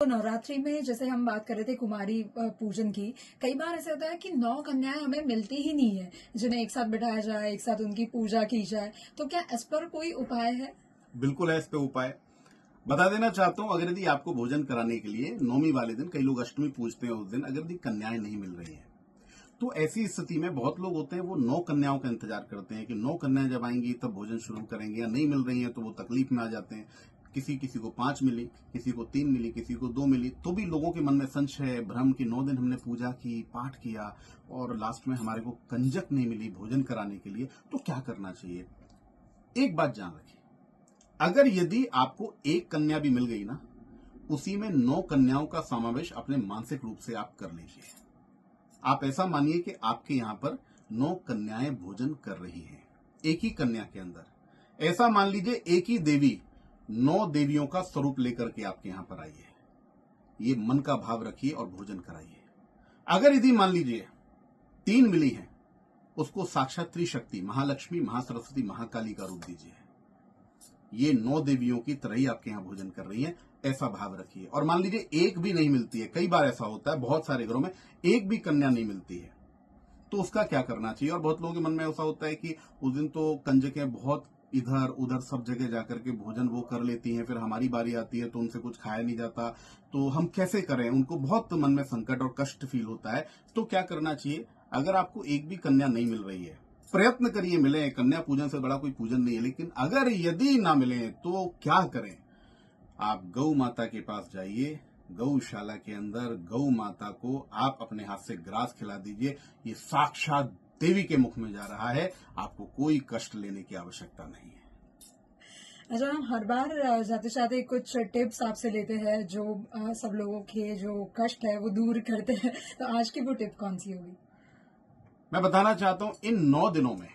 नवरात्रि में जैसे हम बात कर रहे थे कुमारी पूजन की, कई बार ऐसा होता है कि 9 कन्याएं हमें मिलती ही नहीं है, जिन्हें एक साथ बिठाया जाए, एक साथ उनकी पूजा की जाए। तो क्या इस पर कोई उपाय है? बिल्कुल है इस पे उपाय। बता देना चाहता हूँ, अगर यदि आपको भोजन कराने के लिए नौमी वाले दिन, कई लोग अष्टमी पूजते हैं उस दिन, अगर यदि कन्याएं नहीं मिल रही हैं, तो ऐसी स्थिति में बहुत लोग होते हैं वो 9 कन्याओं का इंतजार करते हैं कि 9 कन्याएं जब आएंगी तब भोजन शुरू करेंगे, या नहीं मिल रही हैं तो वो तकलीफ में आ जाते हैं। किसी किसी को 5 मिली, किसी को 3 मिली, किसी को 2 मिली, तो भी लोगों के मन में संशय, भ्रम कि 9 दिन हमने पूजा की, पाठ किया और लास्ट में हमारे को कंजक नहीं मिली भोजन कराने के लिए, तो क्या करना चाहिए। एक बात जान रखिए, अगर यदि आपको एक कन्या भी मिल गई ना, उसी में 9 कन्याओं का समावेश अपने मानसिक रूप से आप कर लीजिए। आप ऐसा मानिए कि आपके यहां पर 9 कन्याएं भोजन कर रही हैं एक ही कन्या के अंदर। ऐसा मान लीजिए एक ही देवी 9 देवियों का स्वरूप लेकर के आपके यहां पर आई है। ये मन का भाव रखिए और भोजन कराइए। अगर यदि मान लीजिए 3 मिली हैं, उसको साक्षात त्रिशक्ति महालक्ष्मी, महासरस्वती, महाकाली का रूप दीजिए। ये 9 देवियों की तरह ही आपके यहां भोजन कर रही हैं, ऐसा भाव रखिए। और मान लीजिए एक भी नहीं मिलती है, कई बार ऐसा होता है बहुत सारे घरों में एक भी कन्या नहीं मिलती है, तो उसका क्या करना चाहिए। और बहुत लोगों के मन में ऐसा होता है कि उस दिन तो कंजकें बहुत इधर उधर सब जगह जाकर के भोजन वो कर लेती हैं, फिर हमारी बारी आती है तो उनसे कुछ खाया नहीं जाता, तो हम कैसे करें। उनको बहुत मन में संकट और कष्ट फील होता है। तो क्या करना चाहिए, अगर आपको एक भी कन्या नहीं मिल रही है, प्रयत्न करिए मिले। कन्या पूजन से बड़ा कोई पूजन नहीं है, लेकिन अगर यदि ना मिले तो क्या करें। आप गौ माता के पास जाइए, गौशाला के अंदर गौ माता को आप अपने हाथ से ग्रास खिला दीजिए। ये साक्षात देवी के मुख में जा रहा है, आपको कोई कष्ट लेने की आवश्यकता नहीं है। अच्छा, हम हर बार जाते जाते कुछ टिप्स आपसे लेते हैं जो सब लोगों के जो कष्ट है वो दूर करते हैं। तो आज की वो टिप कौन सी होगी? मैं बताना चाहता हूं, इन 9 दिनों में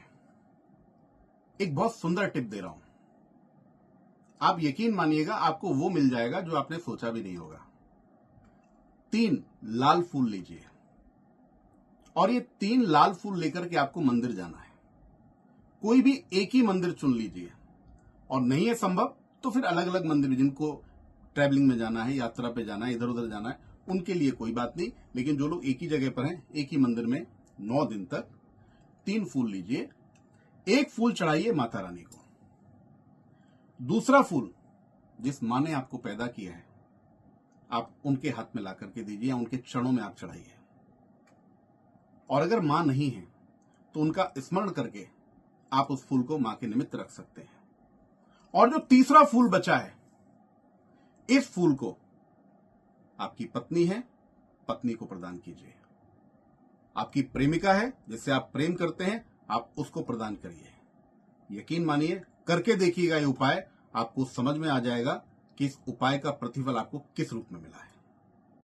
एक बहुत सुंदर टिप दे रहा हूं। आप यकीन मानिएगा, आपको वो मिल जाएगा जो आपने सोचा भी नहीं होगा। 3 लाल फूल लीजिए और ये 3 लाल फूल लेकर के आपको मंदिर जाना है। कोई भी एक ही मंदिर चुन लीजिए, और नहीं है संभव तो फिर अलग अलग मंदिर, जिनको ट्रैवलिंग में जाना है, यात्रा पे जाना है, इधर उधर जाना है, उनके लिए कोई बात नहीं। लेकिन जो लोग एक ही जगह पर हैं, एक ही मंदिर में 9 दिन तक 3 फूल लीजिए। एक फूल चढ़ाइए माता रानी को। दूसरा फूल जिस मां ने आपको पैदा किया है, आप उनके हाथ में ला करके दीजिए या उनके चरणों में आप चढ़ाइए। और अगर मां नहीं है तो उनका स्मरण करके आप उस फूल को मां के निमित्त रख सकते हैं। और जो तीसरा फूल बचा है, इस फूल को आपकी पत्नी है, पत्नी को प्रदान कीजिए। आपकी प्रेमिका है, जिससे आप प्रेम करते हैं, आप उसको प्रदान करिए। यकीन मानिए, करके देखिएगा ये उपाय, आपको समझ में आ जाएगा कि इस उपाय का प्रतिफल आपको किस रूप में मिला है।